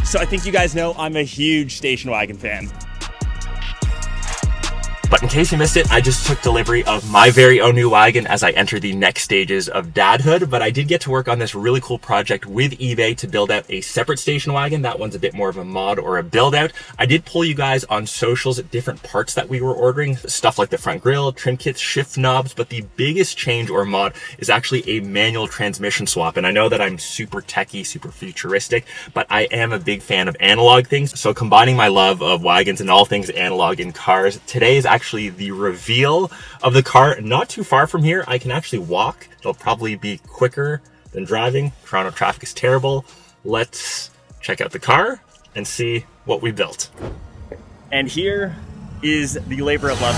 So I think you guys know I'm a huge Station Wagon fan. But in case you missed it, I just took delivery of my very own new wagon as I enter the next stages of dadhood. But I did get to work on this really cool project with eBay to build out a separate station wagon. That one's a bit more of a mod or a build out. I did pull you guys on socials at different parts that we were ordering, stuff like the front grille, trim kits, shift knobs. But the biggest change or mod is actually a manual transmission swap. And I know that I'm super techie, super futuristic, but I am a big fan of analog things. So combining my love of wagons and all things analog in cars, today is actually the reveal of the car. Not too far from here, I can actually walk. It'll probably be quicker than driving. Toronto traffic is terrible. Let's check out the car and see what we built. And here is the labor of love.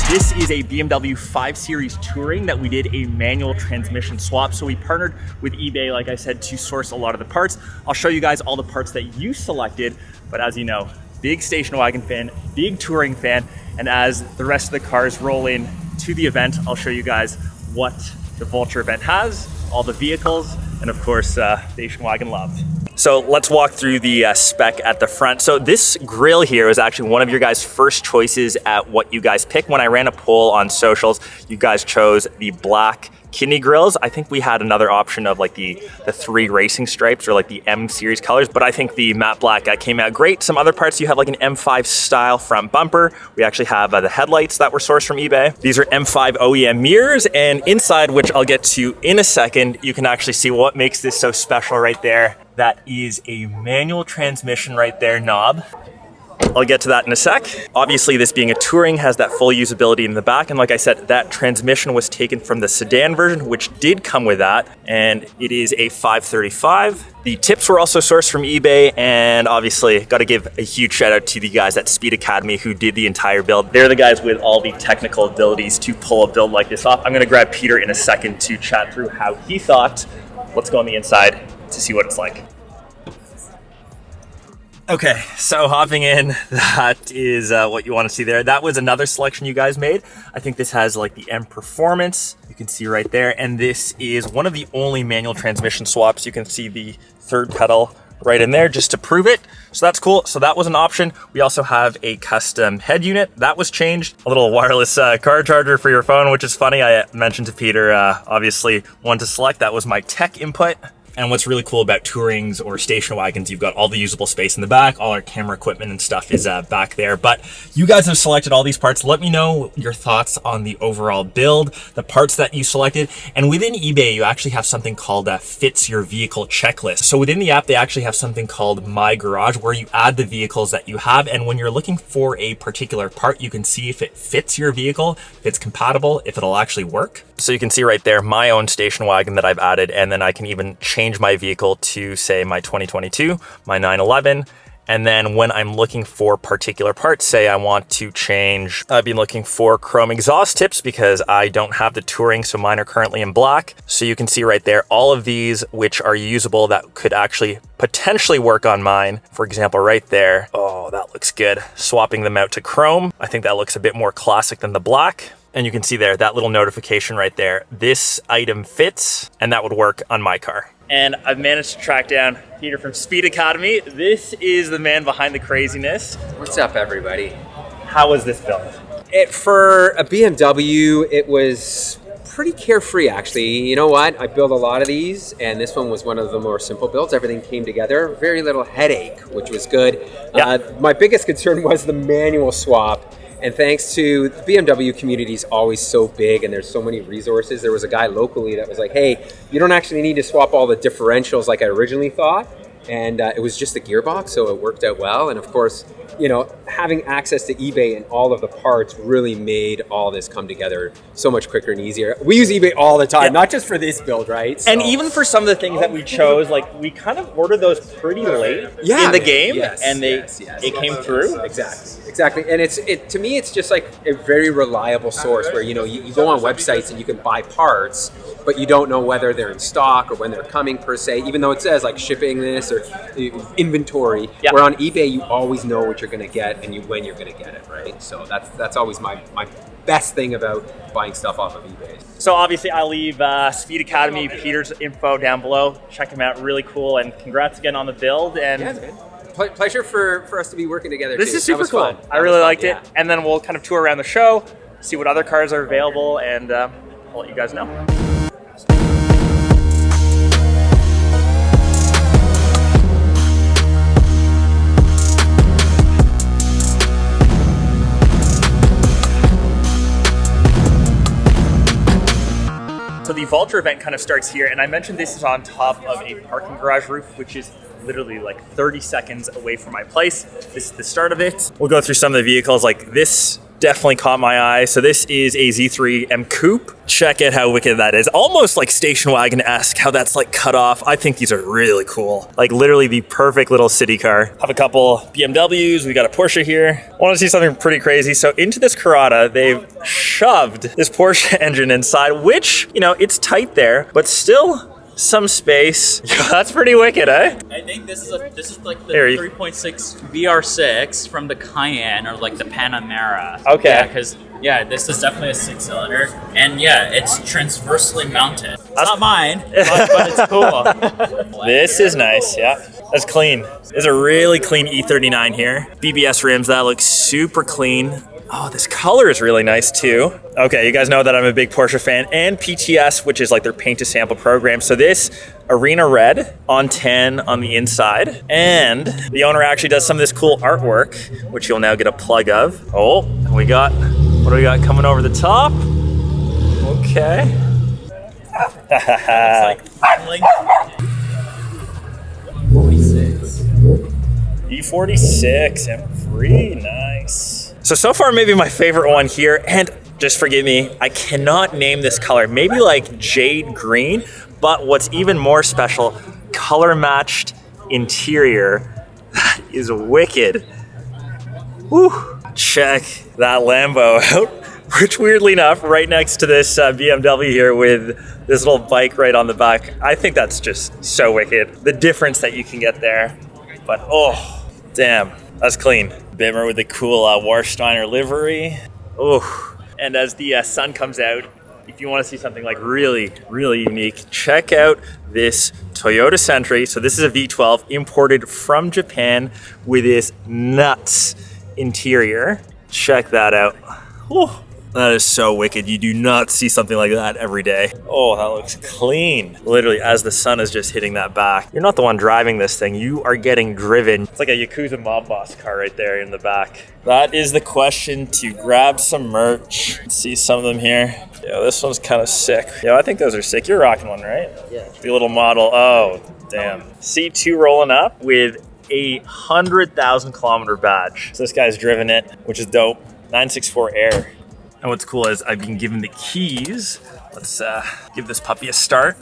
This is a BMW 5 Series Touring that we did a manual transmission swap. So we partnered with eBay, like I said, to source a lot of the parts. I'll show you guys all the parts that you selected, but as you know, big Station Wagon fan, big touring fan, and as the rest of the cars roll in to the event, I'll show you guys what the Vulture event has, all the vehicles, and of course, Station Wagon love. So let's walk through the spec at the front. So this grille here is actually one of your guys' first choices at what you guys pick. When I ran a poll on socials, you guys chose the black kidney grills. I think we had another option of like the 3 racing stripes or like the M series colors, but I think the matte black came out great. Some other parts, you have like an M5 style front bumper. We actually have the headlights that were sourced from eBay. These are M5 OEM mirrors, and inside, which I'll get to in a second, you can actually see what makes this so special right there. That is a manual transmission right there knob. I'll get to that in a sec. Obviously, this being a touring has that full usability in the back. And like I said, that transmission was taken from the sedan version, which did come with that. And it is a 535. The tips were also sourced from eBay. And obviously, got to give a huge shout out to the guys at Speed Academy who did the entire build. They're the guys with all the technical abilities to pull a build like this off. I'm going to grab Peter in a second to chat through how he thought. Let's go on the inside to see what it's like. Okay, so hopping in, that is what you want to see there. That was another selection you guys made. I think this has like the M Performance, you can see right there. And this is one of the only manual transmission swaps. You can see the third pedal right in there just to prove it. So that's cool. So that was an option. We also have a custom head unit. That was changed. A little wireless car charger for your phone, which is funny. I mentioned to Peter, obviously one to select. That was my tech input. And what's really cool about Tourings or station wagons, you've got all the usable space in the back, all our camera equipment and stuff is back there. But you guys have selected all these parts. Let me know your thoughts on the overall build, the parts that you selected. And within eBay, you actually have something called a fits your vehicle checklist. So within the app, they actually have something called My Garage, where you add the vehicles that you have. And when you're looking for a particular part, you can see if it fits your vehicle, if it's compatible, if it'll actually work. So you can see right there, my own station wagon that I've added, and then I can even change my vehicle to say my 2022, my 911. And then when I'm looking for particular parts, say I want to change, I've been looking for chrome exhaust tips because I don't have the Touring, so mine are currently in black. So you can see right there, all of these which are usable that could actually potentially work on mine. For example, right there, oh, that looks good. Swapping them out to chrome. I think that looks a bit more classic than the black. And you can see there, that little notification right there. This item fits, and that would work on my car. And I've managed to track down Peter from Speed Academy. This is the man behind the craziness. What's up, everybody? How was this built? For a BMW, it was pretty carefree, actually. You know what? I built a lot of these, and this one was one of the more simple builds. Everything came together. Very little headache, which was good. Yeah. My biggest concern was the manual swap. And thanks to the BMW community is always so big and there's so many resources. There was a guy locally that was like, hey, you don't actually need to swap all the differentials like I originally thought. And it was just the gearbox, so it worked out well. And of course, you know, having access to eBay and all of the parts really made all this come together so much quicker and easier. We use eBay all the time, not just for this build, right? So. And even for some of the things that we chose, like we kind of ordered those pretty late in the game, and it came through. Exactly. And to me, it's just like a very reliable source where, you know, you go on websites and you can buy parts, but you don't know whether they're in stock or when they're coming per se, even though it says like shipping this or inventory. Where on eBay, you always know what you're going to get and when you're going to get it, right? So that's always my best thing about buying stuff off of eBay. So obviously I'll leave Speed Academy, Peter's info down below. Check him out, really cool. And congrats again on the build. And yeah, man. Pleasure for us to be working together. This too. is super cool. Fun. I really liked it. And then we'll kind of tour around the show, see what other cars are available, and I'll let you guys know. So the Vulture event kind of starts here, and I mentioned this is on top of a parking garage roof, which is literally like 30 seconds away from my place. This is the start of it. We'll go through some of the vehicles. Like this definitely caught my eye. So this is a Z3 M Coupe. Check out how wicked that is. Almost like Station Wagon-esque, how that's like cut off. I think these are really cool. Like literally the perfect little city car. Have a couple BMWs. We got a Porsche here. I want to see something pretty crazy. So into this Carrata, they've shoved this Porsche engine inside, which, you know, it's tight there, but still some space. That's pretty wicked, eh? I think this is like the 3.6 VR6 from the Cayenne or like the Panamera. Okay. Yeah, because this is definitely a 6-cylinder, and yeah, it's transversely mounted. It's not mine, but it's cool. This is nice, yeah. That's clean. There's a really clean E39 here. BBS rims, that looks super clean. Oh, this color is really nice too. Okay, you guys know that I'm a big Porsche fan, and PTS, which is like their paint to sample program. So this Arena Red on 10 on the inside, and the owner actually does some of this cool artwork, which you'll now get a plug of. Oh, what do we got coming over the top? Okay. It's like 46. E46 M3, nice. So far maybe my favorite one here, and just forgive me, I cannot name this color. Maybe like jade green, but what's even more special, color matched interior. That is wicked. Woo. Check that Lambo out, which weirdly enough, right next to this BMW here with this little bike right on the back. I think that's just so wicked. The difference that you can get there, but oh, damn, that's clean. Bimmer with the cool Warsteiner livery. Oh, and as the sun comes out, if you want to see something like really, really unique, check out this Toyota Sentry. So this is a V12 imported from Japan with this nuts interior. Check that out. Oh, that is so wicked. You do not see something like that every day. Oh, that looks clean. Literally, as the sun is just hitting that back. You're not the one driving this thing. You are getting driven. It's like a Yakuza mob boss car right there in the back. That is the question to grab some merch. Let's see some of them here. Yeah, this one's kind of sick. Yeah, I think those are sick. You're rocking one, right? Yeah. The little model. Oh, damn. C2 rolling up with a 100,000 kilometer badge. So this guy's driven it, which is dope. 964 Air. And what's cool is I've been given the keys. Let's give this puppy a start.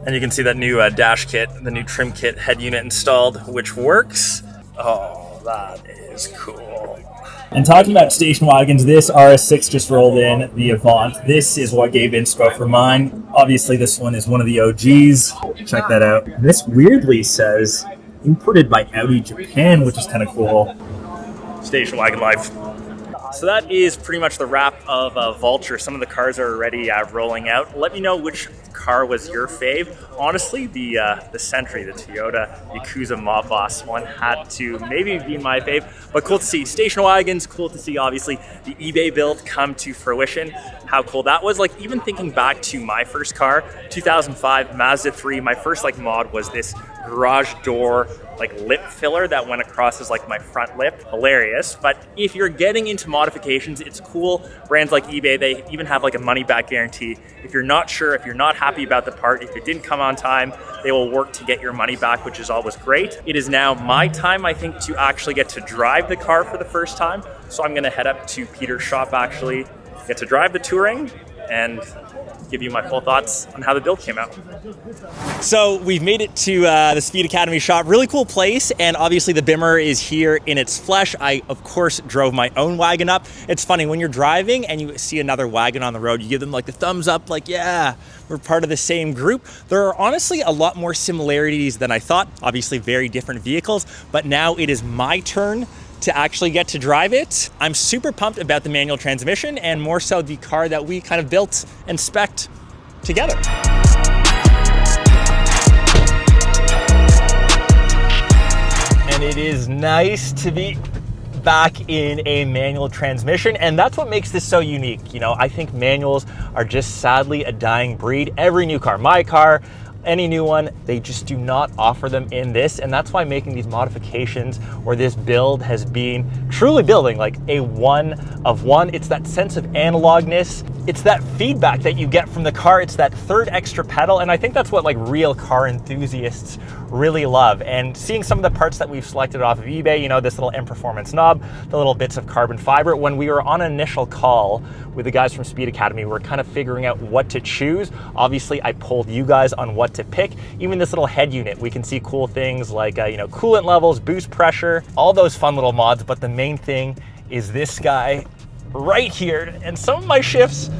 And you can see that new dash kit, the new trim kit head unit installed, which works. Oh, that is cool. And talking about station wagons, this RS6 just rolled in, the Avant. This is what gave inspo for mine. Obviously, this one is one of the OGs. Check that out. This weirdly says imported by Audi Japan, which is kind of cool. Station Wagon Live. So that is pretty much the wrap of Vulture. Some of the cars are already rolling out. Let me know which car was your fave. Honestly, the Sentry, the Toyota Yakuza Mob Boss one had to maybe be my fave. But cool to see station wagons. Cool to see, obviously, the eBay build come to fruition. How cool that was. Like, even thinking back to my first car, 2005 Mazda 3, my first like mod was this garage door like lip filler that went across as like my front lip. Hilarious. But if you're getting into modifications, it's cool. Brands like eBay, they even have like a money back guarantee. If you're not sure, if you're not happy about the part, if it didn't come on time, they will work to get your money back, which is always great. It is now my time, I think, to actually get to drive the car for the first time. So I'm gonna head up to Peter's shop, actually, get to drive the Touring and give you my full thoughts on how the build came out. So we've made it to the Speed Academy shop. Really cool place, and obviously the Bimmer is here in its flesh. I, of course, drove my own wagon up. It's funny, when you're driving and you see another wagon on the road, you give them like the thumbs up, like, yeah, we're part of the same group. There are honestly a lot more similarities than I thought. Obviously very different vehicles, but now it is my turn to actually get to drive it. I'm super pumped about the manual transmission, and more so the car that we kind of built and spec'd together. And it is nice to be back in a manual transmission, and that's what makes this so unique. You know, I think manuals are just sadly a dying breed. Every new car, my car, any new one, they just do not offer them in this, and that's why making these modifications or this build has been truly building like a one of one. It's that sense of analogness, it's that feedback that you get from the car, it's that third extra pedal, and I think that's what like real car enthusiasts really love. And seeing some of the parts that we've selected off of eBay, you know, this little M Performance knob, the little bits of carbon fiber, when we were on an initial call with the guys from Speed Academy, we were kind of figuring out what to choose. Obviously, I polled you guys on what to pick. Even this little head unit, we can see cool things like, you know, coolant levels, boost pressure, all those fun little mods, but the main thing is this guy right here. And some of my shifts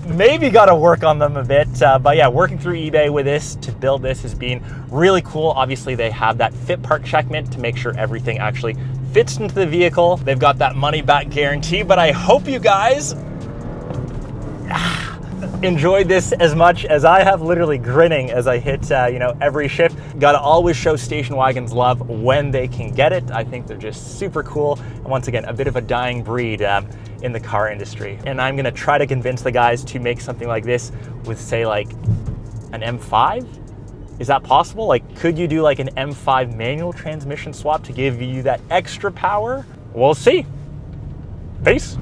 maybe got to work on them a bit, but yeah, working through eBay with this to build this has been really cool. Obviously, they have that fit part checkment to make sure everything actually fits into the vehicle. They've got that money back guarantee, but I hope you guys enjoyed this as much as I have, literally grinning as I hit you know, every shift. Gotta always show station wagons love when they can get it. I think they're just super cool, and once again, a bit of a dying breed in the car industry. And I'm gonna try to convince the guys to make something like this with, say, like an M5. Is that possible? Like, could you do like an M5 manual transmission swap to give you that extra power? We'll see. Peace.